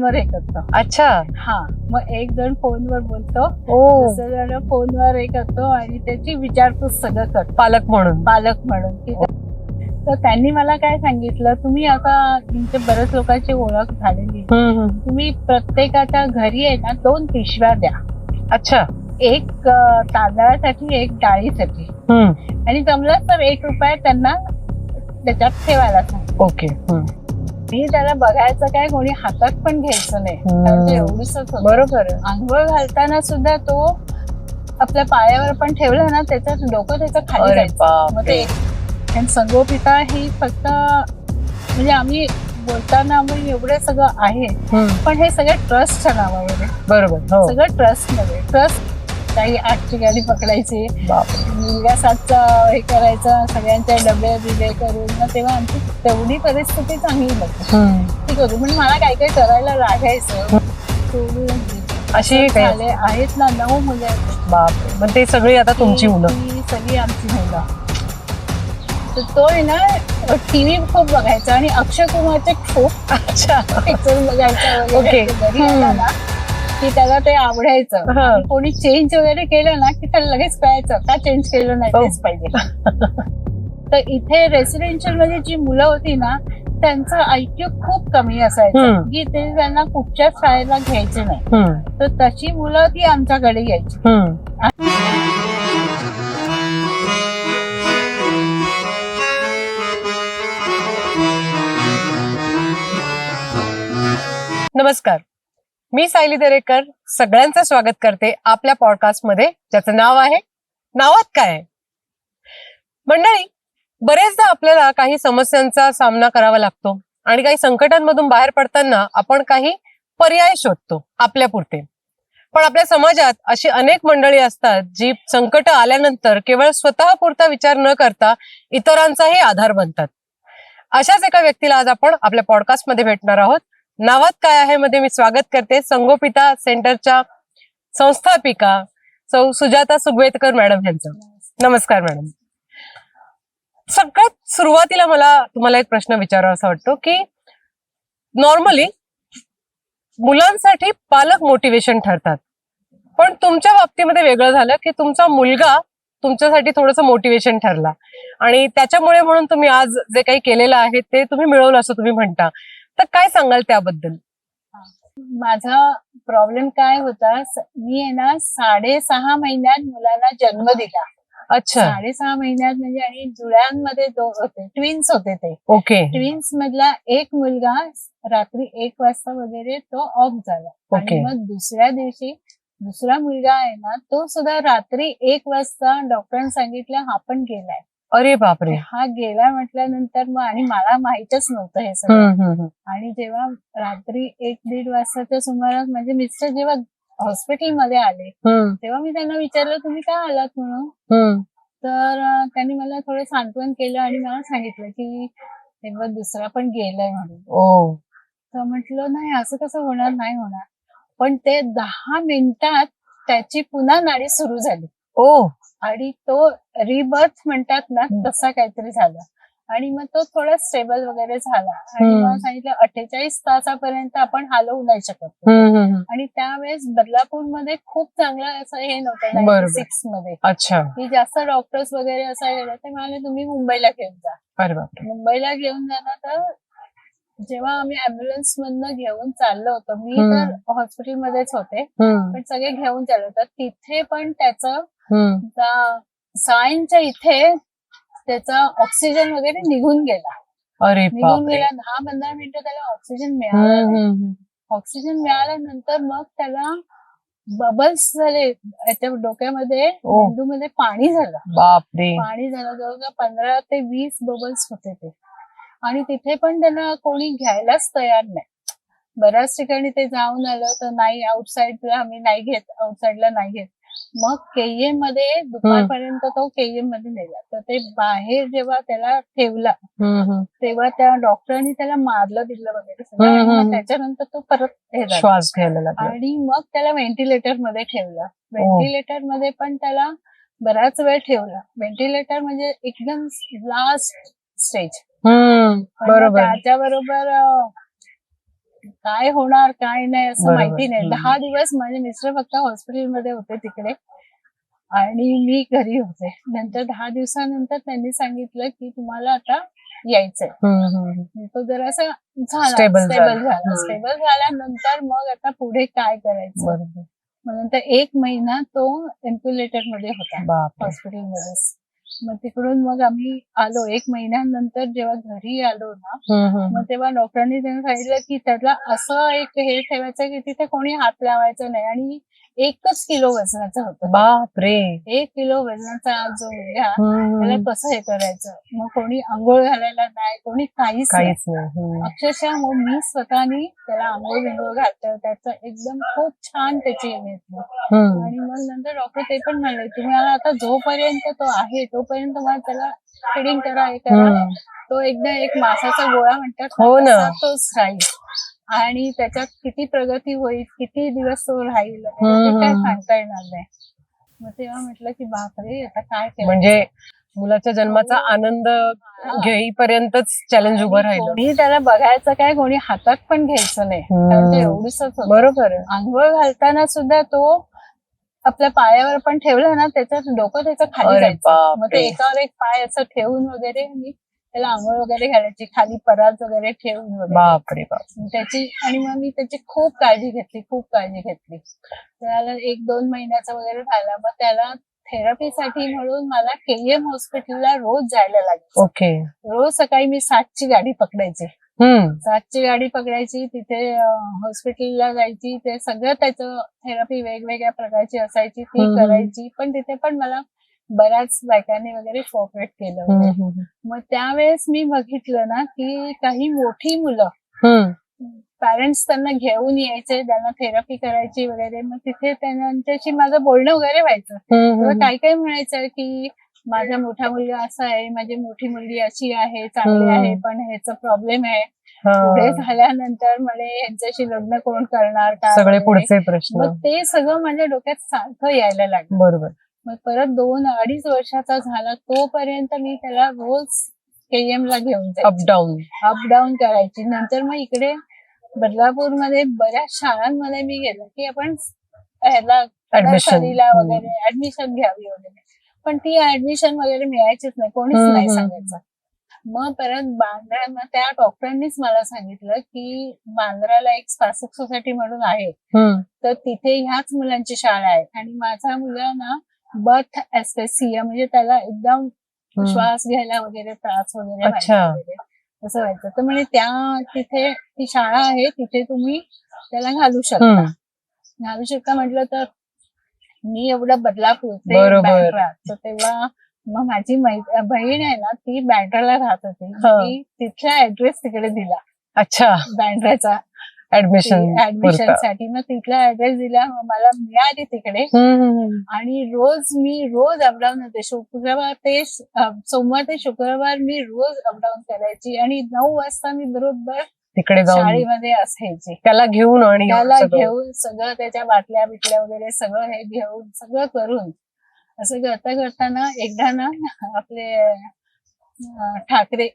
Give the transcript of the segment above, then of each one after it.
फोनवर हे करतो. अच्छा. हा, मग एक जण फोनवर बोलतो, ओ, दुसरा जण फोनवर हे करतो आणि त्याची विचारपूस सगळं करतो पालक म्हणून. पालक म्हणून. तर त्यांनी मला काय सांगितलं, तुम्ही आता तुमच्या बऱ्याच लोकांची ओळख झालेली, तुम्ही प्रत्येकाच्या घरी आहे ना 2 पिशव्या द्या. अच्छा. एक तांदळासाठी, एक डाळीसाठी, आणि जमलं तर ₹1 त्यांना त्याच्यात ठेवायला सांग. ओके. मी त्याला बघायचं काय, कोणी हातात पण घ्यायचं नाही, कारण ते एवढंच होतं. बरोबर. आंघोळ घालताना सुद्धा तो आपल्या पायावर पण ठेवला ना, त्याचं डोकं त्याचं खाली जायचं. मग ते आणि संगोपिता ही फक्त म्हणजे आम्ही बोलताना आम्ही एवढे सगळं आहे, पण हे सगळं ट्रस्टच्या नावावर आहे. बरोबर. सगळं ट्रस्ट मध्ये. ट्रस्ट काही 8ची गाडी पकडायची, मुलगा 7चा हे करायचा, सगळ्यांच्या डबे बिबे करून. मग तेव्हा आमची तेवढी परिस्थिती चांगली नव्हती ती करू, म्हणजे मला काही काही करायला लागायचं. अशी झाले आहेत ना 9 मुले. बापरे. मग ते सगळी आता तुमची मुलं? ती सगळी आमची मुलं. तर तो आहे ना टीव्ही खूप बघायचा आणि अक्षय कुमारचे खूप पिक्चर बघायचा वगैरे. घरी आला ना की त्याला ते आवडायचं. कोणी चेंज वगैरे केलं ना की त्याला लगेच कळायचं का चेंज केलं नाही, तेच पाहिजे. तर इथे रेसिडेन्शियल मध्ये जी मुलं होती ना, त्यांचं IQ खूप कमी असायचं, की ते त्यांना कुठच्या शाळेला घ्यायचे नाही. तर तशी मुलं ती आमच्याकडे यायची. नमस्कार, मी सायली दरेकर सगळ्यांचं स्वागत करते आपल्या पॉडकास्ट मध्ये, ज्याचं नाव आहे नावात काय. मंडळी, बरेचदा आपल्याला काही समस्यांचा सामना करावा लागतो आणि काही संकटांमधून बाहेर पडताना आपण काही पर्याय शोधतो आपल्यापुरते. पण आपल्या समाजात अशी अनेक मंडळी असतात जी संकट आल्यानंतर केवळ स्वतःपुरता विचार न करता इतरांचाही आधार बनतात. अशाच एका व्यक्तीला आज आपण आपल्या पॉडकास्ट मध्ये भेटणार आहोत. नावात काय आहे मध्ये मी स्वागत करते संगोपिता सेंटरच्या संस्थापिका सौ सुजाता सुगवेतकर मॅडम यांचं. नमस्कार मॅडम. सगळ्यात सुरुवातीला मला तुम्हाला एक प्रश्न विचारावा असा वाटतो की नॉर्मली मुलांसाठी पालक मोटिवेशन ठरतात, पण तुमच्या बाबतीमध्ये वेगळं झालं की तुमचा मुलगा तुमच्यासाठी थोडंसं मोटिवेशन ठरला आणि त्याच्यामुळे म्हणून तुम्ही आज जे काही केलेलं आहे ते तुम्ही मिळवलं असं तुम्ही म्हणता. तर काय सांगाल त्याबद्दल? माझा प्रॉब्लेम काय होता, मी आहे ना 6.5 महिन्यात मुलांना जन्म दिला. अच्छा. 6.5 महिन्यात म्हणजे, आणि जुळ्यांमध्ये होते, ट्विन्स होते ते. ओके. ट्विन्स मधला एक मुलगा रात्री 1 वाजता वगैरे तो ऑफ झाला. आणि मग दुसऱ्या दिवशी दुसरा मुलगा आहे ना, तो सुद्धा रात्री 1 वाजता डॉक्टरांनी सांगितलं हा पण गेलाय. अरे बापरे. हा गेला म्हटल्यानंतर मग, आणि मला माहितच नव्हतं हे सगळं. आणि जेव्हा रात्री 1-1:30 वाजताच्या सुमारास म्हणजे मिस्टर जेव्हा हॉस्पिटलमध्ये आले, तेव्हा मी त्यांना विचारलं तुम्ही का आलात म्हणून. तर त्यांनी मला थोडं सांत्वन केलं आणि मला सांगितलं की तेव्हा दुसरा पण गेलाय म्हणून. तर म्हटलं नाही, असं कसं होणार, नाही होणार. पण ते 10 मिनिटात त्याची पुन्हा नाडी सुरू झाली. आणि तो रिबर्थ म्हणतात ना, तसा काहीतरी झाला. आणि मग तो थोडा स्टेबल वगैरे झाला. आणि मग सांगितलं 48 तासापर्यंत आपण हलवू नाही शकत. आणि त्यावेळेस बदलापूरमध्ये खूप चांगलं असं हे नव्हतं 96 मध्ये. अच्छा. की जास्त डॉक्टर्स वगैरे असायला, ते म्हणाले तुम्ही मुंबईला घेऊन जा. मुंबईला घेऊन जाणार. तर जेव्हा आम्ही अँब्युलन्स मधनं घेऊन चाललो होतो, मी तर हॉस्पिटलमध्येच होते, पण सगळे घेऊन चाललो होतो, तिथे पण त्याचं सायनच्या इथे त्याचा ऑक्सिजन वगैरे निघून गेला. निघून गेला. 10-15 मिनिटं त्याला ऑक्सिजन मिळाला. ऑक्सिजन मिळाल्यानंतर मग त्याला बबल्स झाले, त्याच्या डोक्यामध्ये, मेंदूमध्ये पाणी झालं. पाणी झालं, जवळजवळ 15 ते 20 बबल्स होते ते. आणि तिथे पण त्यांना कोणी घ्यायलाच तयार नाही. बऱ्याच ठिकाणी ते जाऊन आलं तर नाही, आउटसाईडला आम्ही नाही घेत, आउटसाईडला नाही घेत. मग KM मध्ये दुपारपर्यंत तो KM मध्ये नेला. तर ते बाहेर जेव्हा त्याला ठेवला तेव्हा त्या डॉक्टरांनी त्याला मारलं दिलं वगैरे सगळं. त्याच्यानंतर तो परत श्वास घ्यायला लागला. आणि मग त्याला व्हेंटिलेटर मध्ये ठेवलं. व्हेंटिलेटर मध्ये पण त्याला बराच वेळ ठेवला. व्हेंटिलेटर म्हणजे एकदम लास्ट स्टेज. बरोबर. त्याच्याबरोबर काय होणार काय नाही असं बरोबर. माहिती नाही. 10 दिवस माझे मिस्टर फक्त हॉस्पिटलमध्ये होते तिकडे आणि मी घरी होते. नंतर 10 दिवसानंतर त्यांनी सांगितलं की तुम्हाला आता यायचंय. तो जरासा झाला Stable स्टेबल झाला. झाला. स्टेबल झाल्यानंतर मग आता पुढे काय करायचं. बरोबर. मग नंतर 1 महिना तो व्हेंटिलेटर मध्ये होता बापरे. हॉस्पिटलमध्येच. मग तिकडून मग आम्ही आलो 1 महिन्यानंतर जेव्हा घरी आलो ना, मग तेव्हा डॉक्टरांनी त्यांना सांगितलं की त्याला असं एक हे ठेवायचं की तिथे कोणी हात लावायचं नाही आणि 1 किलो वजनाचं होतं. बापरे. 1 किलो वजनाचा आज जो मुलगा त्याला कसं हे करायचं. मग कोणी आंघोळ घालायला नाही, कोणी काहीच नाही. अक्षरशः मग मी स्वतःनी त्याला आंघोळ बिंघोळ घालतं, त्याचं एकदम खूप छान त्याची हे घेतली. आणि मग नंतर डॉक्टर ते पण म्हणले तुम्हाला आता जोपर्यंत तो आहे तोपर्यंत तुम्हाला त्याला फिडिंग करा, हे करा. तो एकदा एक मासाचा गोळा म्हणतात हो ना. तसा तोच राहील आणि त्याच्यात किती प्रगती होईल, किती दिवस तो राहील ते काय सांगता येणार नाही. मग तेव्हा म्हटलं की बापरे आता काय करायचं. म्हणजे मुलाच्या जन्माचा आनंद घेईपर्यंतच चॅलेंज उभं राहिलं. कोणी त्याला बघायचं काय, कोणी हातात पण घ्यायचं नाही, कारण ते एवढंच होतं. बरोबर आहे. आंघोळ घालताना सुद्धा तो आपल्या पायावर पण ठेवलं ना त्याचं डोकं त्याचं खाली जायचं. मग ते एकावर एक पाय असं ठेवून वगैरे मी त्याला आंघोळ वगैरे घालायची, खाली परात वगैरे ठेवून वगैरे. बापरे बाप. त्याची आणि मग मी त्याची खूप काळजी घेतली. त्याला 1-2 महिन्याचा वगैरे झाला. मग त्याला थेरपीसाठी म्हणून मला केईएम हॉस्पिटलला रोज जायला लागायचं. ओके. रोज सकाळी मी 7ची गाडी पकडायची. 7ची गाडी पकडायची, तिथे हॉस्पिटलला जायची. ते सगळं त्याचं थेरपी वेगवेगळ्या प्रकारची असायची ती करायची. पण तिथे पण मला बऱ्याच बायकांनी वगैरे कोऑपरेट केलं. मग त्यावेळेस मी बघितलं ना की काही मोठी मुलं पॅरेंट्स त्यांना घेऊन यायचे, त्यांना थेरपी करायची वगैरे. मग तिथे त्यांच्याशी माझं बोलणं वगैरे व्हायचं. तेव्हा काही म्हणायचं की माझा मोठा मुलगा असा आहे, माझी मोठी मुलगी अशी आहे, चांगली आहे, पण ह्याचा प्रॉब्लेम आहे. पुढे झाल्यानंतर म्हणे यांच्याशी लग्न कोण करणार, काय सगळे पुढचे प्रश्न. मग ते सगळं माझ्या डोक्यात सारखं यायला लागलं. बरोबर. मग परत 2-2.5 वर्षाचा झाला तोपर्यंत मी त्याला रोज केईएम ला घेऊन जायचे, अपडाऊन करायची. नंतर मग इकडे बदलापूरमध्ये बऱ्याच शाळांमध्ये मी गेलो की आपण ह्याला नर्सरीला वगैरे ऍडमिशन घ्यावी वगैरे, पण ती ऍडमिशन वगैरे मिळायचीच नाही, कोणीच नाही सांगायचं. मग परत बांद्रा त्या डॉक्टरांनीच मला सांगितलं की बांद्राला एक स्पासिक सोसायटी म्हणून आहे, तर तिथे ह्याच मुलांची शाळा आहे. आणि माझा मुलगा ना बर्थ एस्पेसिया म्हणजे त्याला एकदम श्वास घ्यायला वगैरे त्रास वगैरे असं व्हायचं. तर म्हणे तिथे ती शाळा आहे, तिथे तुम्ही त्याला घालू शकता म्हटलं. तर मी एवढं बदलापूरचे बँड्रा, तर तेव्हा मग माझी बहीण आहे ना ती बँड्राला राहत होती. मी तिथला ऍड्रेस तिकडे दिला. अच्छा. बँड्राचा ऍडमिशन साठी. मग तिथला ऍड्रेस दिला, मला मिळाली तिकडे. आणि मी रोज अपडाऊन होते. सोमवार ते शुक्रवार मी रोज अपडाऊन करायची आणि 9 वाजता मी बरोबर तिकडे शाळेमध्ये असायची. त्याला घेऊन सगळं त्याच्या बाटल्या बिटल्या वगैरे सगळं हे घेऊन सगळं करून असं करताना एकदा ना आपले ठाकरे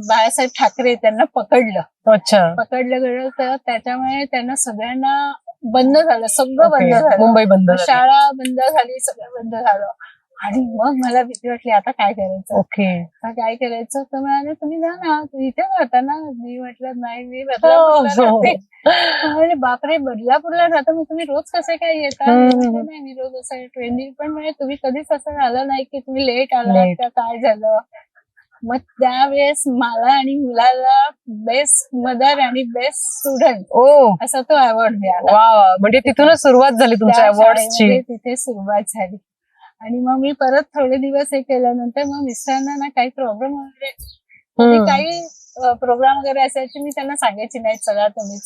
बाळासाहेब ठाकरे त्यांना पकडलं. पकडलं गेलं तर त्याच्यामुळे त्यांना सगळ्यांना बंद झालं, सगळं बंद झालं. मुंबई बंद, शाळा बंद झाली, सगळं बंद झालं. आणि मग मला भीती वाटली आता काय करायचं. आता काय करायचं तर म्हणाले तुम्ही जा ना, इथे राहता ना. मी म्हटलं नाही, मी बदलापूरला राहते. बापरे, बदलापूरला राहता, मग तुम्ही रोज कसे काय येता. नाही, मी रोज असं ट्रेननी. पण म्हणजे तुम्ही कधीच असं झालं नाही की तुम्ही लेट आलात का, काय झालं. मग त्यावेळेस मला आणि मुलाला बेस्ट मदर आणि बेस्ट स्टुडंट असा तो अवॉर्ड मिळाला. म्हणजे तिथूनच सुरुवात झाली तुमच्या अवॉर्डची. तिथे सुरुवात झाली. आणि मग मी परत थोडे दिवस हे केल्यानंतर मग मिस्टरांना ना काही प्रॉब्लेम वगैरे, काही प्रोग्राम वगैरे असायचे, मी त्यांना सांगायची नाही चला तुम्ही.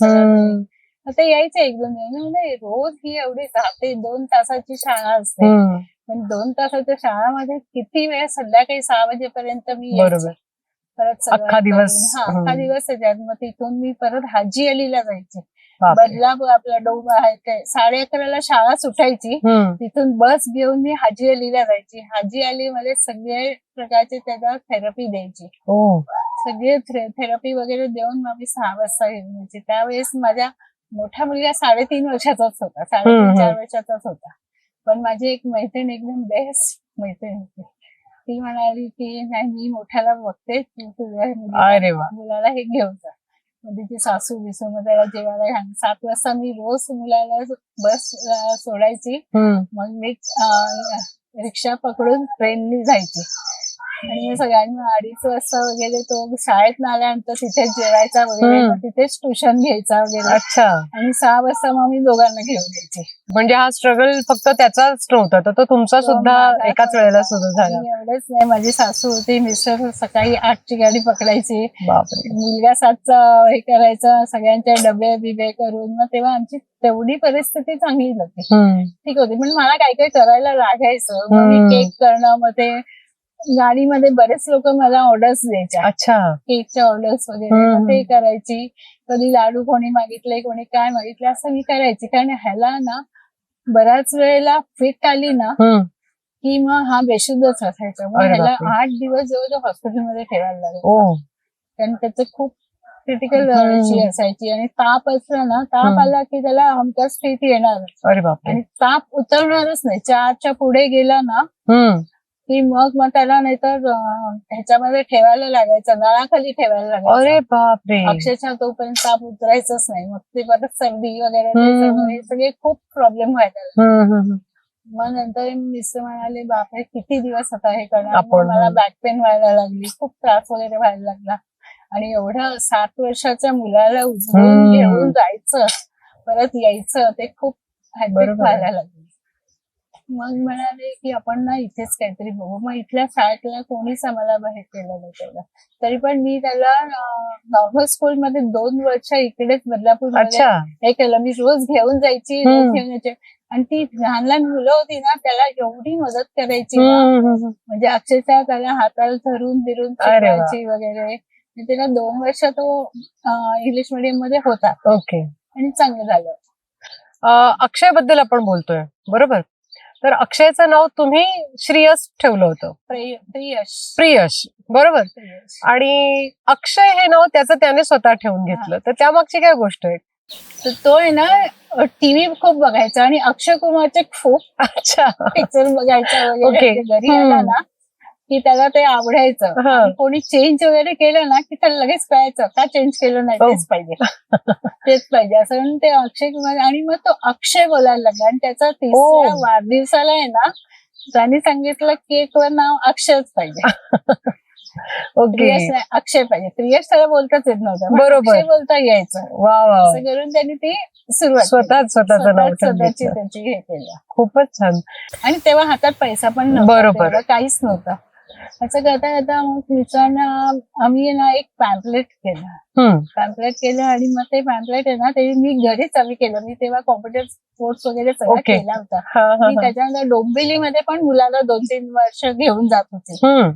ते यायचे 1-2 दिवस. रोज ही एवढी 6 ते 2 तासाची शाळा असते, पण 2 तासाच्या शाळामध्ये किती वेळ, संध्याकाळी 6 वाजेपर्यंत मी यायचे. परत अख्खा दिवस त्याच्यात. मग तिथून मी परत हाजी अलीला जायचे. बदलापूर आपला डोंगर आहे ते 11:30ला शाळा सुटायची. तिथून बस घेऊन मी हाजी अलीला जायची. हाजी अली मध्ये सगळे प्रकारचे त्याला थेरपी द्यायची. सगळे थेरपी वगैरे देऊन मग मी 6 वाजता घेऊन यायची. त्यावेळेस माझ्या मोठा मुलगा 3.5 वर्षाचाच होता, 3.5-4 वर्षाचाच होता. पण माझी एक मैत्रीण, एकदम बेस्ट मैत्रीण होती, ती म्हणाली की नाही, मी मोठ्याला बघते, तू तुझ्या मुलाला हे घेऊन जा. मग तिची सासू बिसू मग त्याला जेवायला घाल. 7 वाजता मी रोज मुलाला बस सोडायची, मग मी रिक्षा पकडून ट्रेननी जायची आणि मग सगळ्यांना 2:30 वाजता वगैरे तो शाळेत आल्यानंतर तिथेच जेवायचा वगैरे, मग तिथेच ट्युशन घ्यायचा वगैरे. अच्छा. आणि 6 वाजता मग मी दोघांना घेऊन यायची. म्हणजे हा स्ट्रगल फक्त त्याचाच नव्हता, तर तो तुमचा सुद्धा एकाच वेळेला सुरू झाला. एवढंच नाही, माझी सासू होती, मिस्टर सकाळी 8ची गाडी पकडायची, मुलगा 7चा हे करायचा, सगळ्यांचे डबे बिबे करून. मग तेव्हा आमची तेवढी परिस्थिती चांगली होती, ठीक होती. पण मला काही काही करायला लागायचं. मग मी केक करणं, मग ते गाडीमध्ये बरेच लोक मला ऑर्डर्स द्यायच्या. अच्छा. केकच्या ऑर्डर्स वगैरे, ते करायची. कधी लाडू कोणी मागितले, कोणी काय मागितलं, असं मी करायची. कारण ह्याला ना बऱ्याच वेळेला फिट आली ना की मग हा बेशुद्धच असायचा. मग ह्याला 8 दिवस जवळजवळ हॉस्पिटलमध्ये ठेवायला लागायचं, कारण त्याचं खूप क्रिटिकल असायची. आणि ताप असला ना, ताप आला की त्याला हमखास फिट येणार, आणि ताप उतरणारच नाही. 4च्या पुढे गेला ना की मग त्याला नाहीतर ह्याच्यामध्ये ठेवायला लागायचं, नळाखाली ठेवायला लागायचं. अरे बापरे. अक्षरशः तोपर्यंत ताप उतरायचंच नाही. मग ते परत सर्दी वगैरे हे सगळे खूप प्रॉब्लेम व्हायला. मग नंतर मिस्टर म्हणाले, बापरे किती दिवस आता हे करणार. मला बॅक पेन व्हायला लागली, खूप त्रास वगैरे व्हायला लागला. आणि एवढं 7 वर्षाच्या मुलाला उचलून घेऊन जायचं, परत यायचं, ते खूप हॅक्टिक व्हायला लागलं. मग म्हणाले की आपण ना इथेच काहीतरी बघू. मग इथल्या फ्लॅटला कोणीच आम्हाला बाहेर केलं नव्हतं. तरी पण मी त्याला नॉर्मल स्कूलमध्ये 2 वर्ष इकडेच बदलापूरमध्ये हे केलं. मी रोज घेऊन जायची, रोज घेऊन यायचे. आणि ती लहान लहान मुलं होती ना, त्याला एवढी मदत करायची ना, म्हणजे अक्षरशः त्याला हाताला धरून बिरून शिकवायची वगैरे. त्याला 2 वर्ष तो इंग्लिश मीडियम मध्ये होता. ओके. आणि चांगलं झालं. अक्षय बद्दल आपण बोलतोय, बरोबर? तर अक्षयचं नाव तुम्ही श्रेयस ठेवलं होतं. प्रियश, बरोबर. आणि अक्षय हे नाव त्याने स्वतः ठेवून घेतलं, तर त्यामागची काय गोष्ट आहे? तर तो आहे ना टीव्ही खूप बघायचा आणि अक्षय कुमारचे खूप पिक्चर बघायचा वगैरे. घरी आला ना की त्याला ते आवडायचं. आणि कोणी चेंज वगैरे केलं ना की त्याला लगेच कळायचं, का चेंज केलं नाही, तेच पाहिजे तेच पाहिजे असं. म्हणून ते अक्षय कुमार, आणि मग तो अक्षय बोलायला लागला. आणि त्याचा 3ऱ्या वाढदिवसाला आहे ना, त्यांनी सांगितलं केकवर नाव अक्षयच पाहिजे. प्रियश नाही, अक्षय पाहिजे. प्रियश त्याला बोलताच येत नव्हतं, बरोबर, अक्षय बोलता यायचं. असं करून त्यांनी ती सुरुवात स्वतःची त्याची हे केलं. खूपच छान. आणि तेव्हा हातात पैसा पण नव्हता, काहीच नव्हतं. असं करता करता मग मित्रांना आम्ही ना एक पॅम्पलेट केलं. आणि मग ते पॅम्पलेट आहे ना, ते मी घरीच आम्ही केलं. मी तेव्हा कॉम्प्युटर कोर्स वगैरे सगळं केला होता. मी त्याच्यानंतर डोंबिवलीमध्ये पण मुलाला 2-3 वर्ष घेऊन जात होते.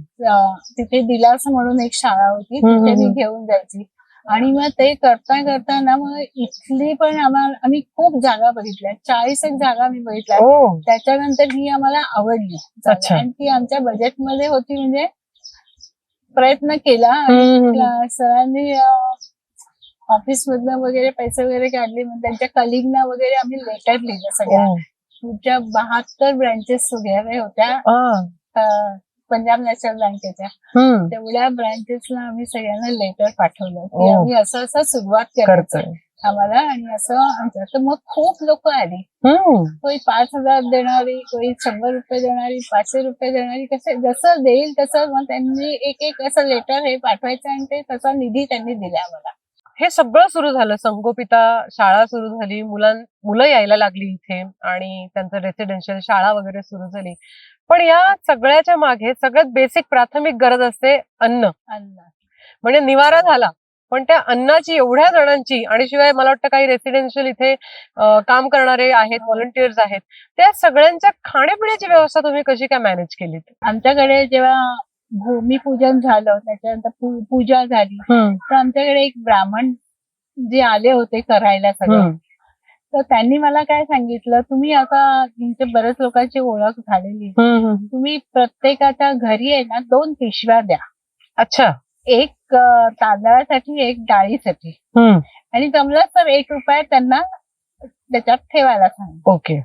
तिथे दिलास म्हणून एक शाळा होती, तिथे मी घेऊन जायची. आणि मग ते करता करता ना, मग इथली पण आम्ही खूप जागा बघितल्या, 40 जागा मी बघितल्या. त्याच्यानंतर ही आम्हाला आवडली आणि ती आमच्या बजेटमध्ये होती. म्हणजे प्रयत्न केला आणि सरांनी ऑफिस मधनं वगैरे पैसे वगैरे काढले. मग त्यांच्या कलिगना वगैरे आम्ही लेटर लिहिलं. सगळ्या तुमच्या 72 ब्रँचेस वगैरे होत्या पंजाब नॅशनल बँकेच्या, तेवढ्या ब्रँचेसला आम्ही सगळ्यांना लेटर पाठवलं की आम्ही असं सुरुवात करायचं आम्हाला. आणि असं आमचं. तर मग खूप लोक आली, कोणी 5,000 देणारी, कोणी 100 रुपये देणारी, 500 रुपये देणारी, जसं देईल तसं. मग त्यांनी एक असं लेटर हे पाठवायचं आणि ते तसा निधी त्यांनी दिला आम्हाला. हे सगळं सुरू झालं, संगोपिता शाळा सुरू झाली, मुलं यायला लागली इथे, आणि त्यांचं रेसिडेन्शियल शाळा वगैरे सुरू झाली. पण या सगळ्याच्या मागे सगळ्यात बेसिक प्राथमिक गरज असते अन्न. म्हणजे निवारा झाला, पण त्या अन्नाची एवढ्या जणांची, आणि शिवाय मला वाटतं काही रेसिडेन्शियल इथे काम करणारे आहेत, व्हॉलंटियर्स आहेत, त्या सगळ्यांच्या खाण्यापिण्याची व्यवस्था तुम्ही कशी काय मॅनेज केली? आमच्याकडे जेव्हा भूमिपूजन झालं, त्याच्यानंतर पूजा झाली, तर आमच्याकडे एक ब्राह्मण जे आले होते करायला सगळं, तर त्यांनी मला काय सांगितलं, तुम्ही आता तुमच्या बऱ्याच लोकांची ओळख झालेली, तुम्ही प्रत्येकाच्या घरी आहे ना 2 पिशव्या द्या. अच्छा. एक एक तांदळासाठी, एक डाळीसाठी, आणि जमलं तर 1 रुपया त्यांना त्याच्यात ठेवायला सांग. ओके.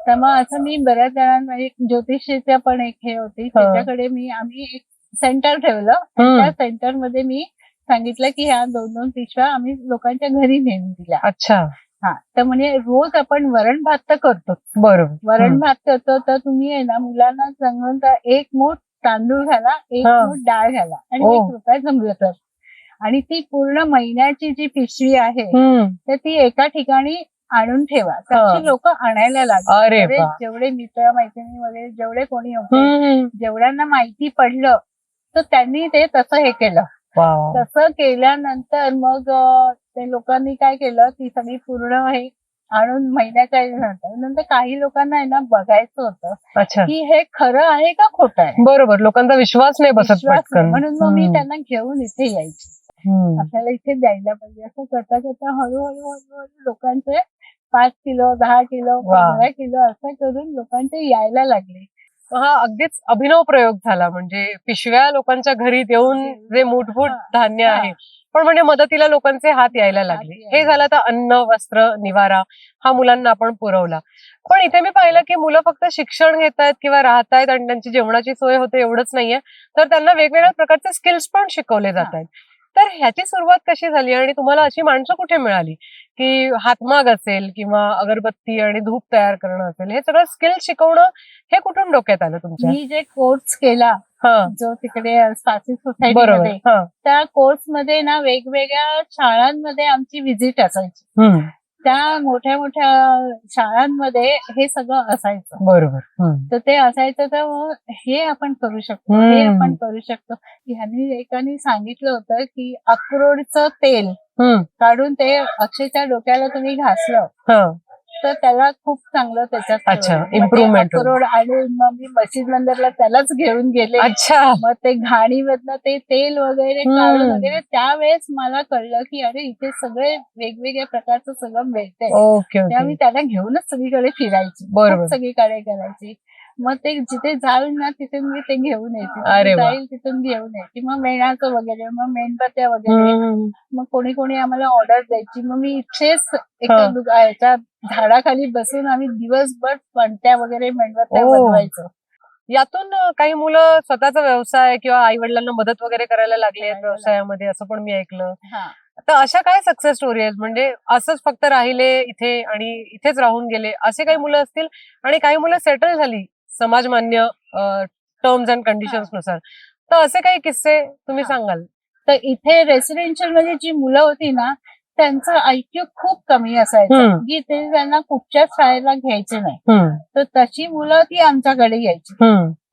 तर मग असं मी बऱ्याच जणांना, एक ज्योतिषीच्या पण एक हे होती, त्याच्याकडे आम्ही एक सेंटर ठेवलं. त्या सेंटर मध्ये मी सांगितलं की ह्या 2-2 पिशव्या आम्ही लोकांच्या घरी नेऊन दिल्या. अच्छा. हा, तर म्हणजे रोज आपण वरण भात तर करतो. बरोबर. वरण भात करतो, तर तुम्ही आहे ना मुलांना सांगून 1 मूठ तांदूळ घाला, 1 मूठ डाळ घाला, आणि 1 रुपया जमलं तर. आणि ती पूर्ण महिन्याची जी पिशवी आहे तर ती एका ठिकाणी आणून ठेवा. तशी लोक आणायला लागले. जेवढे मित्र मैत्रिणी वगैरे जेवढे कोणी होते, जेवढ्यांना माहिती पडलं तर त्यांनी ते तसं हे केलं. तसं केल्यानंतर मग ते लोकांनी काय केलं, ती सगळी पूर्ण हे आणून महिन्याच्या नंतर काही लोकांना आहे ना बघायचं होतं की हे खरं आहे का खोटं आहे. बरोबर, लोकांचा विश्वास नाही बसत पटकन. म्हणून मग मी त्यांना घेऊन इथे यायची. आपल्याला इथे द्यायला पाहिजे असं करता करता हळूहळू लोकांचे 5 किलो, 10 किलो, 15 किलो असं करून लोकांचे यायला लागले. हा अगदीच अभिनव प्रयोग झाला. म्हणजे पिशव्या लोकांच्या घरी देऊन जे मूठभूत धान्य आहे, पण म्हणजे मदतीला लोकांचे हात यायला लागले. हे झालं तर अन्न, वस्त्र, निवारा हा मुलांना आपण पुरवला. पण इथे मी पाहिलं की मुलं फक्त शिक्षण घेतायत किंवा राहतायत आणि त्यांची जेवणाची सोय होते एवढंच नाहीये, तर त्यांना वेगवेगळ्या प्रकारचे स्किल्स पण शिकवले जात आहेत. तर ह्याची सुरुवात कशी झाली आणि तुम्हाला अशी माणसं कुठे मिळाली की हातमाग असेल किंवा अगरबत्ती आणि धूप तयार करणं असेल, हे सगळं स्किल शिकवणं हे कुठून डोक्यात आलं तुमच्या? मी जे कोर्स केला जो तिकडे सासी सोसायटीमध्ये, त्या कोर्स मध्ये ना वेगवेगळ्या शाळांमध्ये आमची व्हिजिट असायची. त्या मोठ्या मोठ्या शाळांमध्ये हे सगळं असायचं. बरोबर. तर ते असायचं, तर हे आपण करू शकतो, हे आपण करू शकतो. ह्यांनी एकाने सांगितलं होतं की अक्रोडचं तेल काढून ते अक्षयच्या डोक्याला तुम्ही घासलं तर त्याला खूप चांगलं त्याच्यात इम्प्रुव्हमेंट. अक्रोड, आणि मग मी मशीद मंदिरला त्यालाच घेऊन गेले. मग ते घाणीमधलं ते तेल वगैरे काढून वगैरे, त्यावेळेस मला कळलं की अरे इथे सगळे वेगवेगळ्या प्रकारचं सगळं मिळतंय. तेव्हा मी त्याला घेऊनच सगळीकडे फिरायची, सगळीकडे करायची. मग ते जिथे जाईल ना तिथून मी ते घेऊन यायचे, जाईल तिथून घेऊन यायची. मग मेणाचं वगैरे, मग मेणबत्त्या वगैरे, मग कोणी कोणी आम्हाला ऑर्डर द्यायची. मग मी इथेच एका झाडाखाली बसून आम्ही दिवसभर पणत्या वगैरे मेणबत्त्या बनवायचो. यातून काही मुलं स्वतःचा व्यवसाय किंवा आई वडिलांना मदत वगैरे करायला लागले व्यवसायामध्ये, असं पण मी ऐकलं. तर अशा काय सक्सेस स्टोरी आहेत? म्हणजे असंच फक्त राहिले इथे आणि इथेच राहून गेले असे काही मुलं असतील, आणि काही मुलं सेटल झाली समाजमान्य टर्म्स अँड कंडिशन्स नुसार. तर असे काही किस्से तुम्ही सांगाल? तर इथे रेसिडेन्शियल मध्ये जी मुलं होती ना, त्यांचं IQ खूप कमी असायचं की ते त्यांना कुठच्याच शाळेला घ्यायचे नाही. तर तशी मुलं ती आमच्याकडे यायची.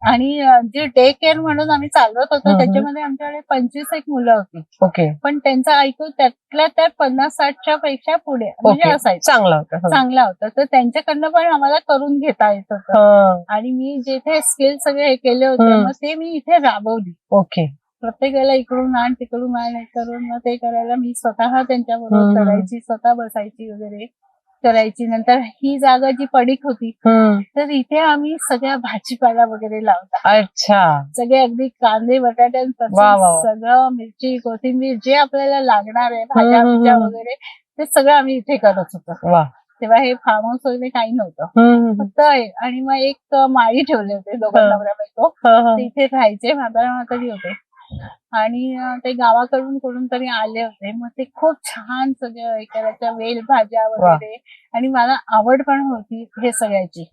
आणि जे डे केअर म्हणून आम्ही चालवत होतो त्याच्यामध्ये आमच्याकडे 25 मुलं होती. पण त्यांचा IQ त्यातल्या त्यात 50-60च्या पेक्षा पुढे म्हणजे असायचं, चांगला होता. तर त्यांच्याकडनं पण आम्हाला करून घेता येत होतं. आणि मी जिथे स्किल सगळे हे केले होते मग ते मी इथे राबवली. प्रत्येकाला इकडून आण तिकडून आण करून मग ते करायला मी स्वतः त्यांच्याबरोबर करायची, स्वतः बसायची वगैरे करायची. नंतर ही जागा जी पडीक होती तर इथे आम्ही सगळ्या भाजीपाला वगैरे लावला. सगळे अगदी कांदे, बटाट्यांपासून सगळं, मिरची, कोथिंबीर, जे आपल्याला लागणार आहे भाज्या वगैरे, ते सगळं आम्ही इथे करत होतो. तेव्हा हे फार्म हाऊस वगैरे काही नव्हतं, फक्त आणि मग एक माळी ठेवले होते, दोघं नवरा बायको ते इथे राहायचे, म्हातारी होते. आणि ते गावाकडून कुठून तरी आले होते. मग ते खूप छान सगळं करायच्या, वेल भाज्या वगैरे, आणि मला आवड पण होती हे सगळ्याची.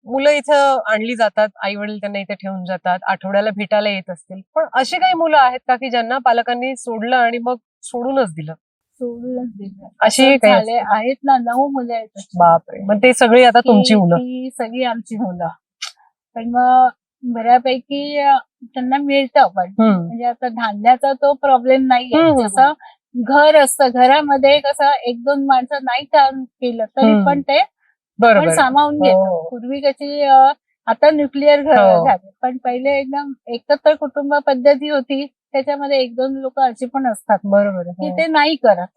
मुलं इथं आणली जातात, आई वडील त्यांना इथे ठेवून जातात, आठवड्याला भेटायला येत असतील. पण अशी काही मुलं आहेत का की ज्यांना पालकांनी सोडलं आणि मग सोडूनच दिलं? अशी झाले आहेत ना, 9 मुलं आहेत. बापरे. मग ते सगळी आता तुमची मुलं? ती सगळी आमची मुलं. पण मग बऱ्यापैकी त्यांना मिळतं. पण म्हणजे आता धान्याचा तो प्रॉब्लेम नाहीये. जसं घर असतं, घरामध्ये कसं 1-2 माणसं नाही काम केलं तरी पण ते आपण सामावून घेतो. पूर्वी कशी आता न्यूक्लिअर घर झाले, पण पहिले एकदम एकत्र कुटुंब पद्धती होती, त्याच्यामध्ये 1-2 लोक अशी पण असतात. बरोबर. की ते नाही करत.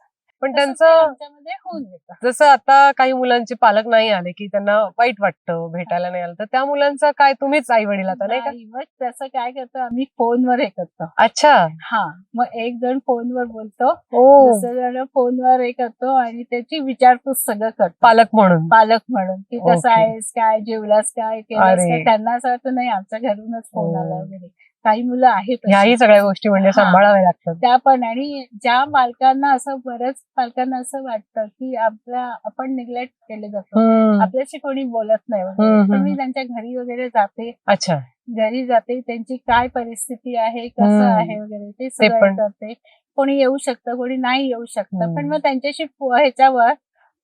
पण तसं ते त्यांचं आमच्यामध्ये होऊन येतं. जसं आता काही मुलांचे पालक नाही आले की त्यांना वाईट वाटतं, भेटायला नाही आलं, तर त्या मुलांचं काय, तुम्हीच आई वडील आता नाही का? नाही, मग तसं काय करतो आम्ही, फोनवर हे करतो. अच्छा. हा, मग एक जण फोनवर बोलतो, ओ, दुसरं जण फोनवर हे करतो आणि त्याची विचारपूस सगळं करतो पालक म्हणून. पालक म्हणून, की कसं ओके. आहेस, काय जेवलास, काय केलंस अरे. काय. त्यांना असं वाटतं नाही आमच्या घरूनच फोन आला हो. वगैरे. काही मुलं आहेत अशी. ह्याही सगळ्या गोष्टी म्हणजे हा. सांभाळाव्या लागतात. त्या पण, आणि ज्या पालकांना असं, बऱ्याच पालकांना असं वाटतं की आपण निग्लेक्ट केले जातो, आपल्याशी कोणी बोलत नाही वगैरे, तर मी त्यांच्या घरी वगैरे जाते. अच्छा. घरी जाते, त्यांची काय परिस्थिती आहे, कसं आहे वगैरे ते सगळं पण. करते. कोणी येऊ शकतं, कोणी नाही येऊ शकतं, पण हम्म. मग त्यांच्याशी ह्याच्यावर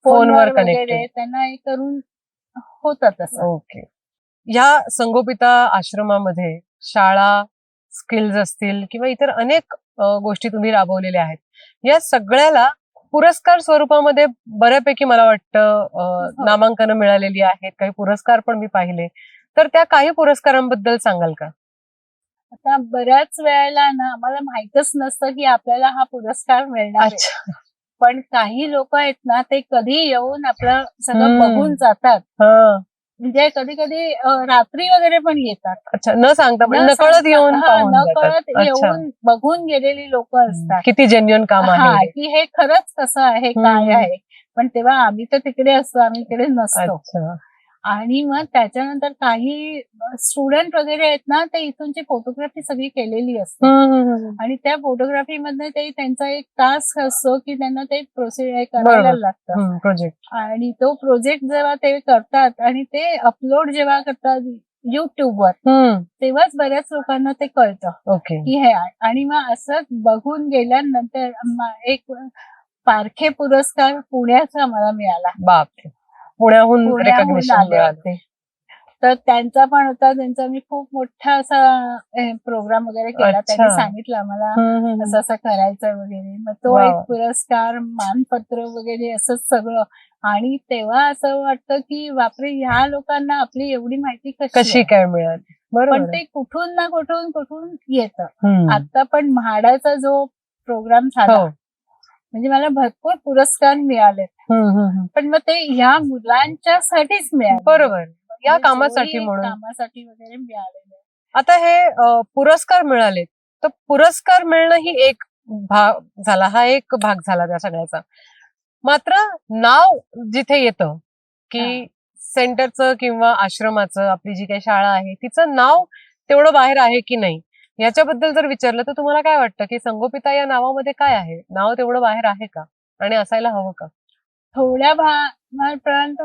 फोनवर फोनवर कनेक्टेड. वगैरे त्यांना हे करून होतं तसं. ओके. या संगोपिता आश्रमामध्ये शाळा, स्किल्स असतील किंवा इतर अनेक गोष्टी तुम्ही राबवलेल्या आहेत. या सगळ्याला पुरस्कार स्वरूपामध्ये बऱ्यापैकी मला वाटतं नामांकन मिळालेली आहेत, काही पुरस्कार पण मी पाहिले. तर त्या काही पुरस्कारांबद्दल सांगाल का? आता बऱ्याच वेळेला ना आम्हाला माहितच नसतं की आपल्याला हा पुरस्कार मिळणार आहे. अच्छा. पण काही लोक आहेत ना, ते कधी येऊन आपलं सगळं बघून जातात. हा. म्हणजे कधी कधी रात्री वगैरे पण येतात. अच्छा, न सांगता पण न नकळत सांगता, येऊन हा, पाहून नकळत जातात. अच्छा. येऊन बघून गेलेली लोक असतात. किती जेन्युइन काम हा, आहे. की हे खरंच कसं आहे, काय आहे. पण तेव्हा आम्ही तर तिकडे असतो, आम्ही इकडे नसतो. अच्छा. आणि मग त्याच्यानंतर काही स्टुडंट वगैरे आहेत ना, ते इथूनची फोटोग्राफी सगळी केलेली असते. आणि त्या फोटोग्राफी मध्ये ते त्यांचा एक टास्क असतो की त्यांना ते प्रोसिजर करायला लागतं. प्रोजेक्ट. आणि तो प्रोजेक्ट जेव्हा ते करतात आणि ते अपलोड जेव्हा करतात युट्यूबवर, तेव्हाच बऱ्याच लोकांना ते कळतं ओके. की हे आहे. आणि मग असं बघून गेल्यानंतर एक पारखे पुरस्कार पुण्याचा मला मिळाला. बापरे. पुण्याहून पुण्याहून रेकग्निशन आले मिळालं. होते. तर त्यांचा पण होता, त्यांचा मी खूप मोठा असा प्रोग्राम वगैरे केला. त्यांनी सांगितलं आम्हाला असं असं करायचं वगैरे. मग तो एक पुरस्कार, मानपत्र वगैरे असं सगळं. आणि तेव्हा असं वाटतं की बापरे, ह्या लोकांना आपली एवढी माहिती कशी काय मिळाली. पण ते कुठून ना कुठून येतं. आता पण म्हाडाचा जो प्रोग्राम झाला, म्हणजे मला भरपूर पुरस्कार मिळाले. पण मग ते ह्या मुलांच्यासाठीच मिळाले. बरोबर. या म्हणजे कामासाठी म्हणून. कामासाठी वगैरे मिळालेले. आता हे पुरस्कार मिळाले, तर पुरस्कार मिळणं ही एक भाग झाला, हा एक भाग झाला त्या सगळ्याचा. मात्र नाव जिथे येतं की सेंटरचं किंवा आश्रमाचं, आपली जी काही शाळा आहे तिचं नाव तेवढं बाहेर आहे की नाही, याच्याबद्दल जर विचारलं तर तुम्हाला काय वाटतं की संगोपिता या नावामध्ये काय आहे? नाव तेवढं बाहेर आहे का आणि असायला हवं का? थोड्या भागापर्यंत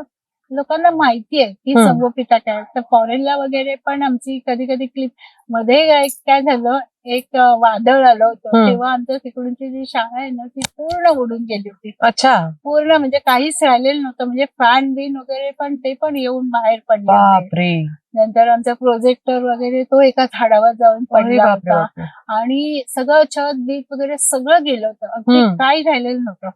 लोकांना माहिती आहे की संगोपिता काय. तर फॉरेनला वगैरे पण आमची कधी कधी क्लिप मध्ये काय झालं, एक वादळ आलं होतं, तेव्हा आमच्या तिकडूनची जी शाळा आहे ना, ती पूर्ण उडून गेली होती. अच्छा. पूर्ण, म्हणजे काहीच राहिलेलं नव्हतं. म्हणजे फॅन बिन वगैरे पण ते पण येऊन बाहेर पडले होते. नंतर आमचा प्रोजेक्टर वगैरे तो एका झाडावर जाऊन पडला होता. आणि सगळं छत बीत वगैरे सगळं गेलं होतं. अगदी काही राहिलेलं नव्हतं.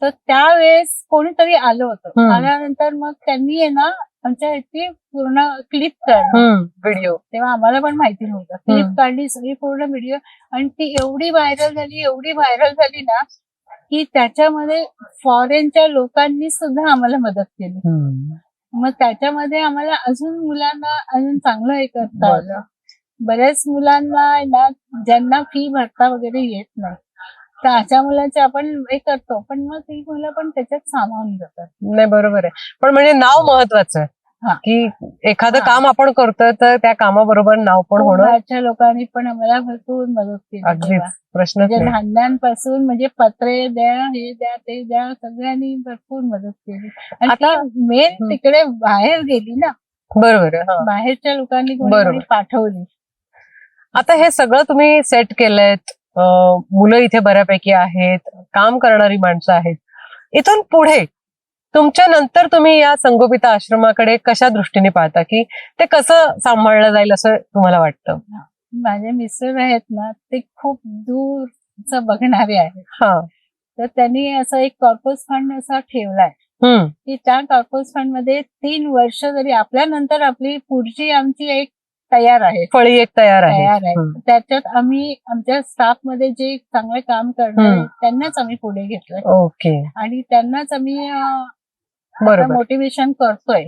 तर त्यावेळेस कोणीतरी आलं होतं. आल्यानंतर मग त्यांनी आहे ना आमच्या इथे पूर्ण क्लिप काढली, व्हिडिओ. तेव्हा आम्हाला पण माहिती नव्हतं. क्लिप काढली सगळी, पूर्ण व्हिडिओ. आणि ती एवढी व्हायरल झाली ना, की त्याच्यामध्ये फॉरेनच्या लोकांनी सुद्धा आम्हाला मदत केली. मग त्याच्यामध्ये आम्हाला अजून मुलांना अजून चांगलं हे करता आलं. बऱ्याच मुलांना ना, ज्यांना फी भरता वगैरे येत नाही, तर अशा मुलांचे आपण हे करतो. पण मग ती मुलं पण त्याच्यात सामावून जातात. नाही, बरोबर आहे. पण म्हणजे नाव महत्वाचं आहे की एखादं काम आपण करतोय तर त्या कामाबरोबर नाव पण होणं. लोकांनी पण आम्हाला भरपूर मदत केली. अगदी प्रश्न, म्हणजे लहानपासून, म्हणजे पत्रे द्या, हे द्या, ते द्या, सगळ्यांनी भरपूर मदत केली. आता मेन तिकडे बाहेर गेली ना. बरोबर. बाहेरच्या लोकांनी पाठवली. आता हे सगळं तुम्ही सेट केलंय, मुलं इथे बऱ्यापैकी आहेत, काम करणारी माणसं आहेत. इथून पुढे तुमच्या नंतर तुम्ही या संगोपिता आश्रमाकडे कशा दृष्टीने पाहता, की ते कसं सांभाळलं जाईल असं तुम्हाला वाटतं? माझे मिस्टर आहेत ना, ते खूप दूरचं बघणारे आहेत. तर त्यांनी असं एक कॉर्पस फंड असा ठेवलाय की त्या कॉर्पस फंड मध्ये 3 वर्ष जरी आपल्यानंतर आपली पुढची आमची एक तयार आहे. फळी एक तयार आहे. तयार आहे. त्याच्यात आम्ही आमच्या स्टाफ मध्ये जे चांगले काम करणार त्यांनाच आम्ही पुढे घेतलंय. ओके. आणि त्यांनाच आम्ही बरोबर. मोटिवेशन करतोय.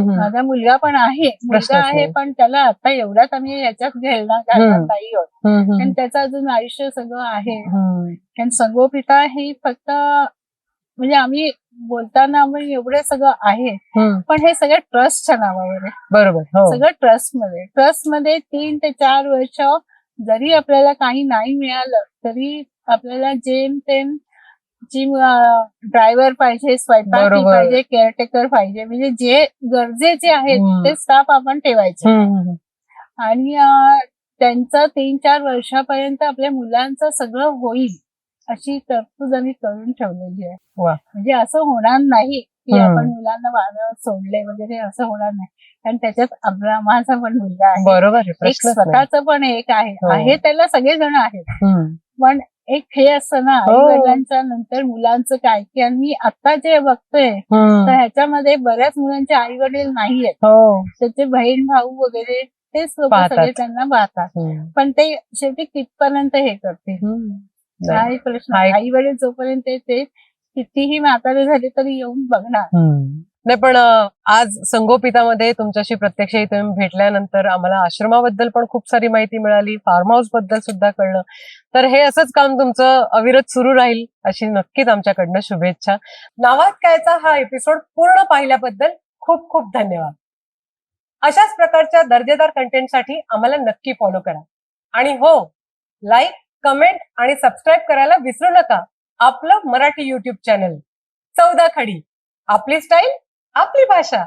माझा मुलगा पण आहे, पण त्याला आता एवढ्याच आम्ही याच्यात घालणार नाही आहोत. कारण त्याचं अजून आयुष्य सगळं आहे. कारण संगोपिता ही फक्त म्हणजे आम्ही बोलताना आम्ही एवढं सगळं आहे, पण हे सगळं ट्रस्टच्या नावावर आहे. बरोबर. सगळं ट्रस्टमध्ये 3 ते 4 वर्ष जरी आपल्याला काही नाही मिळालं तरी आपल्याला जेमतेम जी ड्रायव्हर पाहिजे, स्वयंपाकी पाहिजे, केअरटेकर पाहिजे, म्हणजे जे गरजेचे आहेत ते स्टाफ आपण ठेवायचे. आणि त्यांचं 3-4 वर्षापर्यंत आपल्या मुलांचं सगळं होईल अशी तरतूद आम्ही करून ठेवलेली आहे. म्हणजे असं होणार नाही की आपण मुलांना वारं सोडले वगैरे, असं होणार नाही. कारण त्याच्यात माझा पण मुलगा आहे. बरोबर. एक स्वतःच पण एक आहे त्याला सगळेजण आहेत. पण एक हे असतं ना, आई वडिलांच्या नंतर मुलांचं काय, की आणि मी आता जे बघतोय तर ह्याच्यामध्ये बऱ्याच मुलांचे आई वडील नाहीयेत. त्याचे बहीण भाऊ वगैरे तेच लोक सगळे त्यांना पाहतात. पण ते शेवटी कितपर्यंत हे करतील हा एक प्रश्न. आई वडील जोपर्यंत ते कितीही म्हातारे झाले तरी येऊन बघणार नाही. पण आज संगोपितामध्ये तुमच्याशी प्रत्यक्ष इथे भेटल्यानंतर आम्हाला आश्रमाबद्दल पण खूप सारी माहिती मिळाली, फार्म हाऊस बद्दल सुद्धा कळलं. तर हे असंच काम तुमचं अविरत सुरू राहील अशी नक्कीच आमच्याकडनं शुभेच्छा. नावात कायचा हा एपिसोड पूर्ण पाहिल्याबद्दल खूप खूप धन्यवाद. अशाच प्रकारच्या दर्जेदार कंटेंटसाठी आम्हाला नक्की फॉलो करा. आणि हो, लाईक, कमेंट आणि सबस्क्राईब करायला विसरू नका आपलं मराठी युट्यूब चॅनल 14 खडी. आपली स्टाईल, आपली भाषा.